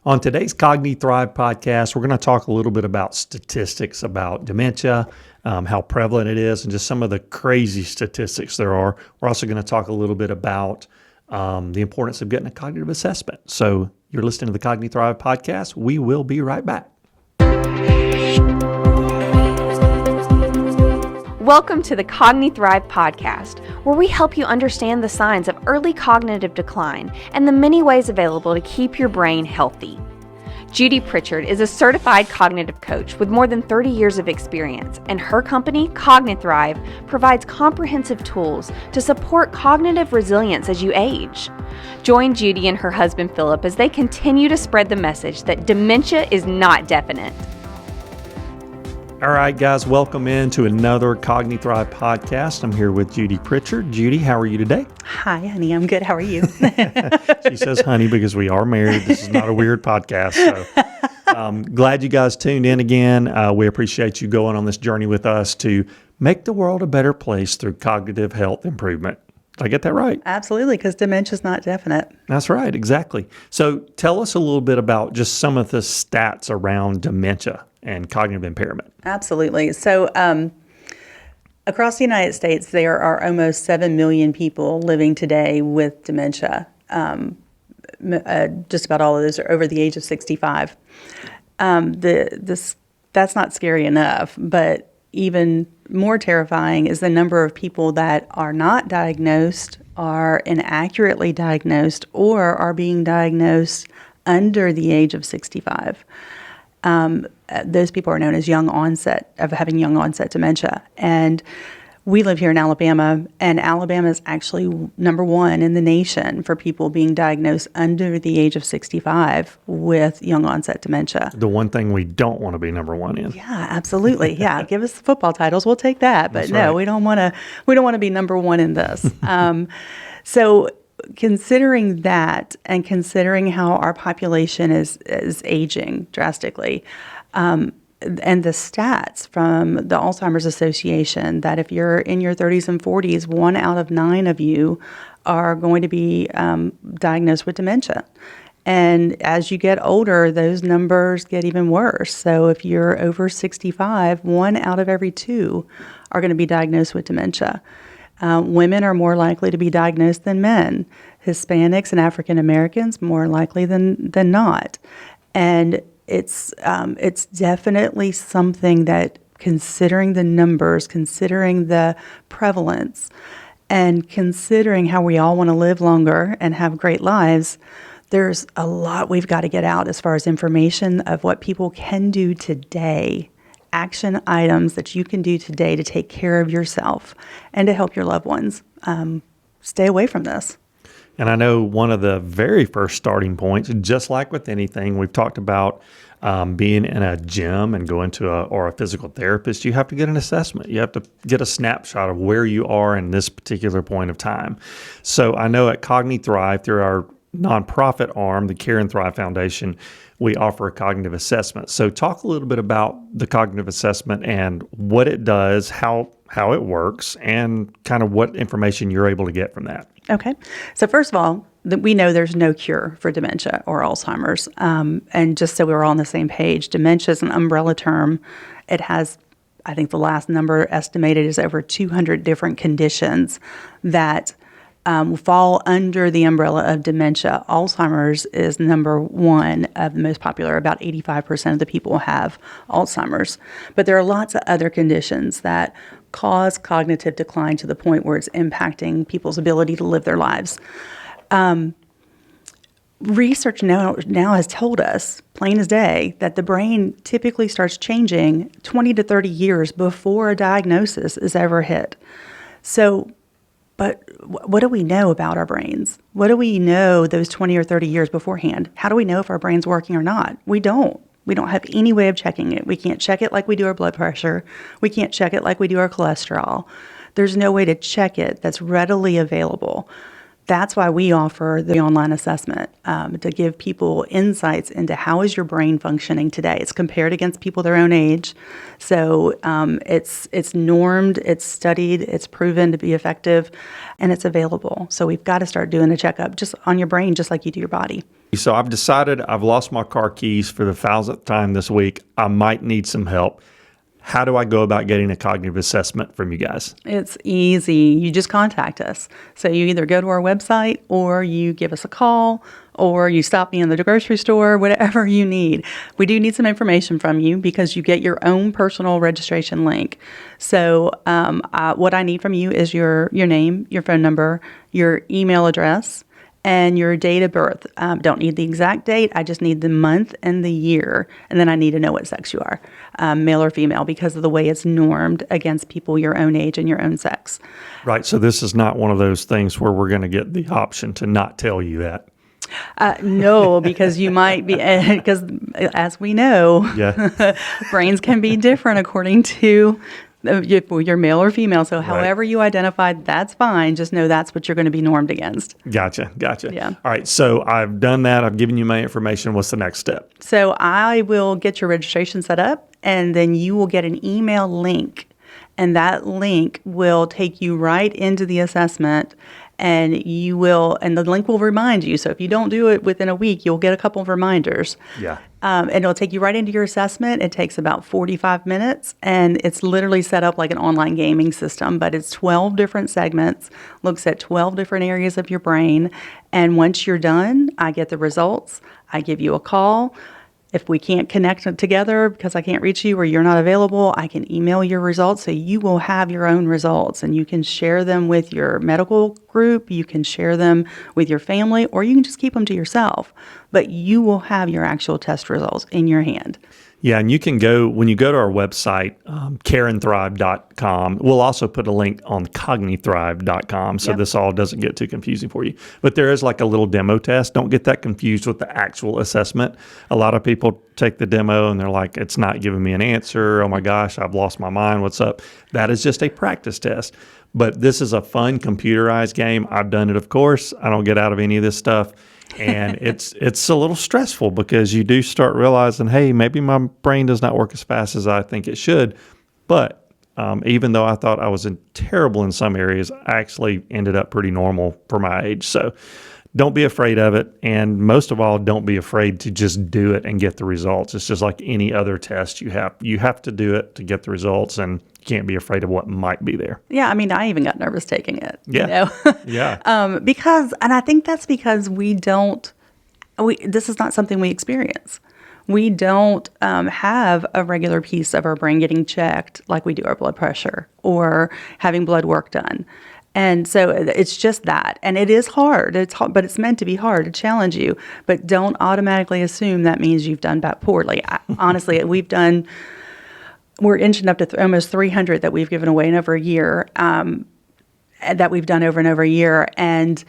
On today's Cogni-Thrive podcast, we're going to talk a little bit about statistics about dementia, how prevalent it is, and just some of the crazy statistics there are. We're also going to talk a little bit about the importance of getting a cognitive assessment. So you're listening to the Cogni-Thrive podcast. We will be right back. Welcome to the Cogni-Thrive podcast, where we help you understand the signs of early cognitive decline and the many ways available to keep your brain healthy. Judi Pritchard is a certified cognitive coach with more than 30 years of experience, and her company, Cogni-Thrive, provides comprehensive tools to support cognitive resilience as you age. Join Judi and her husband Philip as they continue to spread the message that dementia is not definite. All right, guys, welcome into another Cogni-Thrive podcast. I'm here with Judi Pritchard. Judi, how are you today? Hi, honey. I'm good. How are you? She says honey because we are married. This is not a weird podcast. So glad you guys tuned in again. We appreciate you going on this journey with us to make the world a better place through cognitive health improvement. Did I get that right? Absolutely, because dementia is not definite. That's right, exactly. So tell us a little bit about just some of the stats around dementia and cognitive impairment. Absolutely. So across the United States, there are almost 7 million people living today with dementia. Just about all of those are over the age of 65. That's not scary enough, but even more terrifying is the number of people that are not diagnosed, are inaccurately diagnosed, or are being diagnosed under the age of 65. Those people are known as having young onset dementia. And we live here in Alabama, and Alabama is actually number one in the nation for people being diagnosed under the age of 65 with young onset dementia. The one thing we don't want to be number one in. Yeah, absolutely. Yeah, give us the football titles, we'll take that. But That's no, right. we don't want to be number one in this. So considering that, and considering how our population is aging drastically, and the stats from the Alzheimer's Association that if you're in your 30s and 40s, 1 out of 9 of you are going to be diagnosed with dementia. And as you get older, those numbers get even worse. So if you're over 65, 1 out of every 2 are going to be diagnosed with dementia. Women are more likely to be diagnosed than men. Hispanics and African Americans more likely than not. And it's definitely something that, considering the numbers, considering the prevalence, and considering how we all want to live longer and have great lives, there's a lot we've got to get out as far as information of what people can do today, action items that you can do today to take care of yourself and to help your loved ones stay away from this. And I know one of the very first starting points, just like with anything, we've talked about being in a gym and going to a physical therapist. You have to get an assessment. You have to get a snapshot of where you are in this particular point of time. So I know at Cogni-Thrive, through our nonprofit arm, the Care and Thrive Foundation, we offer a cognitive assessment. So talk a little bit about the cognitive assessment and what it does, how it works, and kind of what information you're able to get from that. Okay. So first of all, we know there's no cure for dementia or Alzheimer's. And just so we're all on the same page, dementia is an umbrella term. It has, I think the last number estimated is over 200 different conditions that fall under the umbrella of dementia. Alzheimer's is number one of the most popular. About 85% of the people have Alzheimer's. But there are lots of other conditions that cause cognitive decline to the point where it's impacting people's ability to live their lives. Research now has told us, plain as day, that the brain typically starts changing 20 to 30 years before a diagnosis is ever hit. So, but what do we know about our brains? What do we know those 20 or 30 years beforehand? How do we know if our brain's working or not? We don't. We don't have any way of checking it. We can't check it like we do our blood pressure. We can't check it like we do our cholesterol. There's no way to check it that's readily available. That's why we offer the online assessment, to give people insights into how is your brain functioning today. It's compared against people their own age. So it's normed, it's studied, it's proven to be effective, and it's available. So we've got to start doing a checkup just on your brain, just like you do your body. So I've decided I've lost my car keys for the 1,000th time this week. I might need some help. How do I go about getting a cognitive assessment from you guys? It's easy. You just contact us. So you either go to our website or you give us a call or you stop me in the grocery store, whatever you need. We do need some information from you because you get your own personal registration link. So what I need from you is your name, your phone number, your email address, and your date of birth. Don't need the exact date. I just need the month and the year. And then I need to know what sex you are, male or female, because of the way it's normed against people your own age and your own sex. Right. So this is not one of those things where we're going to get the option to not tell you that. No, because you might be, because as we know, brains can be different according to if you're male or female. So however you identify, that's fine. Just know that's what you're going to be normed against. Gotcha. Yeah. All right. So I've done that. I've given you my information. What's the next step? So I will get your registration set up, and then you will get an email link. And that link will take you right into the assessment, and the link will remind you. So if you don't do it within a week, you'll get a couple of reminders. Yeah. And it'll take you right into your assessment. It takes about 45 minutes, and it's literally set up like an online gaming system, but it's 12 different segments, looks at 12 different areas of your brain. And once you're done, I get the results. I give you a call. If we can't connect together because I can't reach you or you're not available, I can email your results, so you will have your own results, and you can share them with your medical group, you can share them with your family, or you can just keep them to yourself. But you will have your actual test results in your hand. Yeah, and you can go, when you go to our website, careandthrive.com, we'll also put a link on Cogni-Thrive.com, so this all doesn't get too confusing for you. But there is like a little demo test. Don't get that confused with the actual assessment. A lot of people take the demo and they're like, it's not giving me an answer. Oh my gosh, I've lost my mind. What's up? That is just a practice test. But this is a fun computerized game. I've done it, of course. I don't get out of any of this stuff. And it's a little stressful because you do start realizing, hey, maybe my brain does not work as fast as I think it should. But even though I thought I was terrible in some areas, I actually ended up pretty normal for my age. So don't be afraid of it. And most of all, don't be afraid to just do it and get the results. It's just like any other test you have to do it to get the results, and you can't be afraid of what might be there. Yeah, I mean, I even got nervous taking it. Yeah. You know? Yeah. And I think that's because this is not something we experience. We don't have a regular piece of our brain getting checked like we do our blood pressure or having blood work done. And so it's just that. And it is hard. But it's meant to be hard, to challenge you. But don't automatically assume that means you've done that poorly. Honestly, we're inching up to almost 300 that we've given away in over a year, that we've done over and over a year. And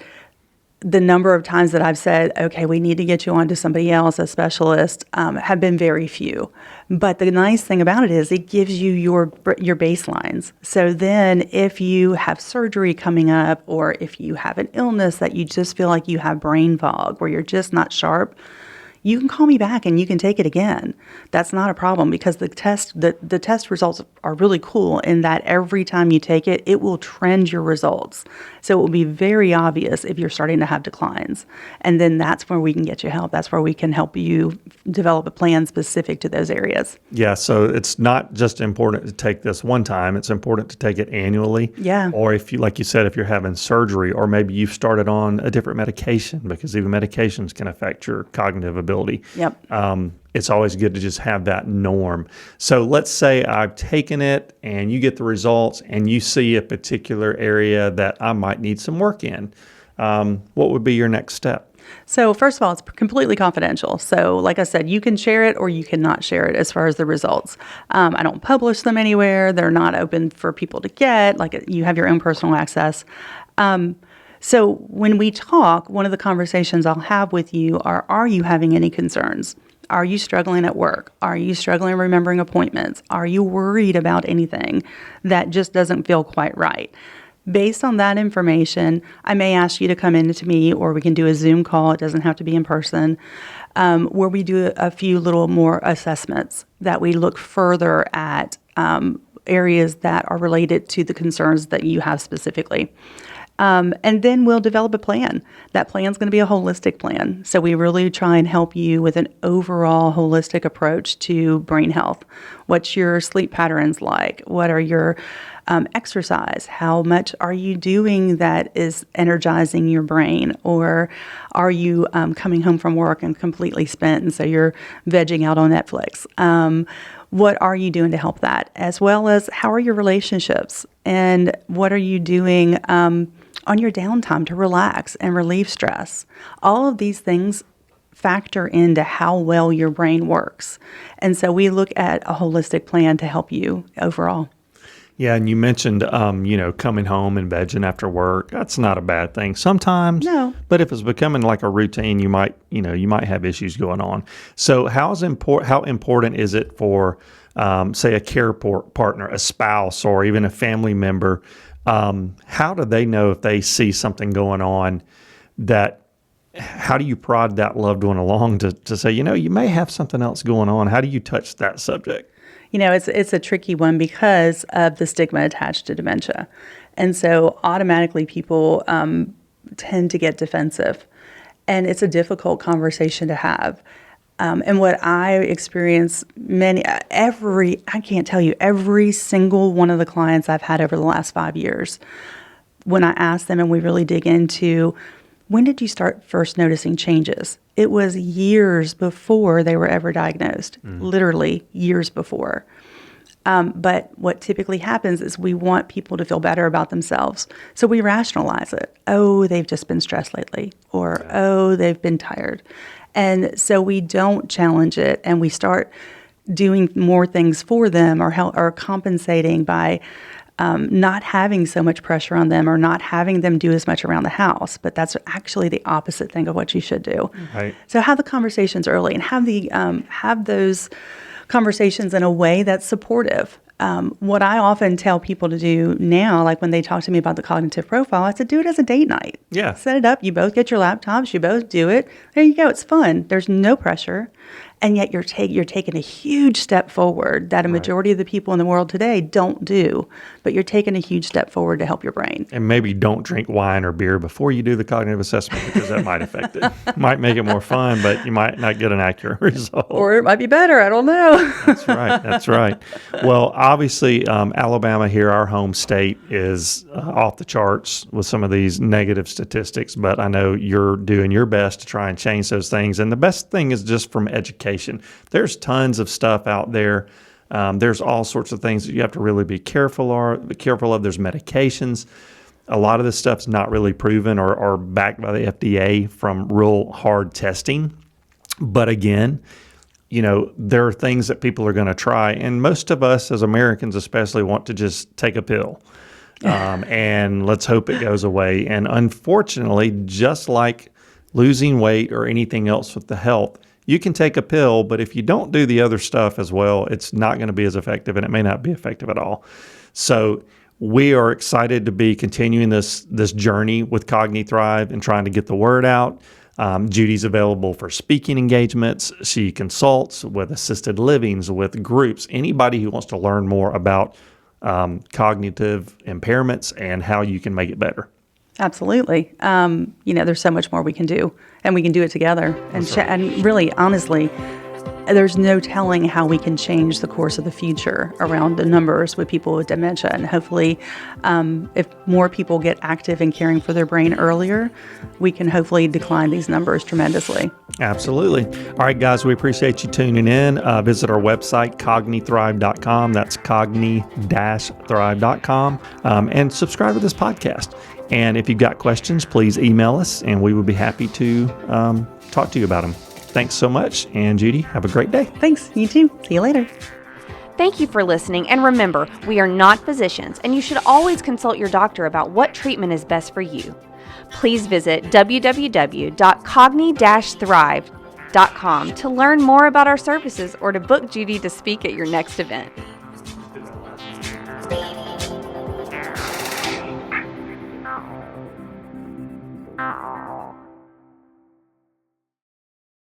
the number of times that I've said, okay, we need to get you onto somebody else, a specialist, have been very few. But the nice thing about it is it gives you your baselines. So then if you have surgery coming up, or if you have an illness that you just feel like you have brain fog, where you're just not sharp, you can call me back and you can take it again. That's not a problem, because the test results are really cool in that every time you take it, it will trend your results. So it will be very obvious if you're starting to have declines. And then that's where we can get you help. That's where we can help you develop a plan specific to those areas. Yeah, so it's not just important to take this one time. It's important to take it annually. Yeah. Or if you, like you said, if you're having surgery, or maybe you've started on a different medication, because even medications can affect your cognitive ability. Yep. It's always good to just have that norm. So let's say I've taken it and you get the results and you see a particular area that I might need some work in. What would be your next step? So first of all, it's completely confidential. So like I said, you can share it or you cannot share it as far as the results. I don't publish them anywhere. They're not open for people to get. Like, you have your own personal access. So when we talk, one of the conversations I'll have with you are you having any concerns? Are you struggling at work? Are you struggling remembering appointments? Are you worried about anything that just doesn't feel quite right? Based on that information, I may ask you to come in to me, or we can do a Zoom call. It doesn't have to be in person, where we do a few little more assessments that we look further at areas that are related to the concerns that you have specifically. And then we'll develop a plan. That plan is going to be a holistic plan. So we really try and help you with an overall holistic approach to brain health. What's your sleep patterns like? What are your exercise? How much are you doing that is energizing your brain? Or are you coming home from work and completely spent, and so you're vegging out on Netflix? What are you doing to help that? As well as, how are your relationships? And what are you doing on your downtime to relax and relieve stress? All of these things factor into how well your brain works. And so we look at a holistic plan to help you overall. Yeah, and you mentioned, coming home and vegging after work. That's not a bad thing sometimes. No. But if it's becoming like a routine, you might have issues going on. So how important is it for, say, a care partner, a spouse, or even a family member? How do they know if they see something going on? How do you prod that loved one along to say, you may have something else going on? How do you touch that subject? It's a tricky one because of the stigma attached to dementia. And so automatically people tend to get defensive. And it's a difficult conversation to have. And what I experience I can't tell you, every single one of the clients I've had over the last 5 years, when I ask them and we really dig into, when did you start first noticing changes? It was years before they were ever diagnosed, literally years before. But what typically happens is we want people to feel better about themselves. So we rationalize it. Oh, they've just been stressed lately, or oh, they've been tired. And so we don't challenge it, and we start doing more things for them, or compensating by not having so much pressure on them, or not having them do as much around the house. But that's actually the opposite thing of what you should do. Right. So have the conversations early, and have those conversations in a way that's supportive. What I often tell people to do now, like when they talk to me about the cognitive profile, I said, do it as a date night. Yeah. Set it up. You both get your laptops. You both do it. There you go. It's fun. There's no pressure. And yet you're taking a huge step forward that a majority of the people in the world today don't do. But you're taking a huge step forward to help your brain. And maybe don't drink wine or beer before you do the cognitive assessment, because that might affect it. Might make it more fun, but you might not get an accurate result. Or it might be better. I don't know. That's right. Well, obviously, Alabama here, our home state, is off the charts with some of these negative statistics, but I know you're doing your best to try and change those things. And the best thing is just from education. There's tons of stuff out there. There's all sorts of things that you have to really be careful of. There's medications. A lot of this stuff's not really proven or backed by the FDA from real hard testing. But again, there are things that people are going to try. And most of us as Americans especially want to just take a pill. And let's hope it goes away. And unfortunately, just like losing weight or anything else with the health, you can take a pill, but if you don't do the other stuff as well, it's not going to be as effective, and it may not be effective at all. So we are excited to be continuing this journey with Cogni-Thrive and trying to get the word out. Judi's available for speaking engagements. She consults with assisted livings, with groups, anybody who wants to learn more about cognitive impairments and how you can make it better. Absolutely. There's so much more we can do, and we can do it together. And really, honestly, there's no telling how we can change the course of the future around the numbers with people with dementia. And hopefully, if more people get active in caring for their brain earlier, we can hopefully decline these numbers tremendously. Absolutely. All right, guys, we appreciate you tuning in. Visit our website, Cogni-Thrive.com. That's Cogni-Thrive.com. And subscribe to this podcast. And if you've got questions, please email us, and we would be happy to talk to you about them. Thanks so much. And Judi, have a great day. Thanks. You too. See you later. Thank you for listening. And remember, we are not physicians, and you should always consult your doctor about what treatment is best for you. Please visit www.cogni-thrive.com to learn more about our services or to book Judi to speak at your next event.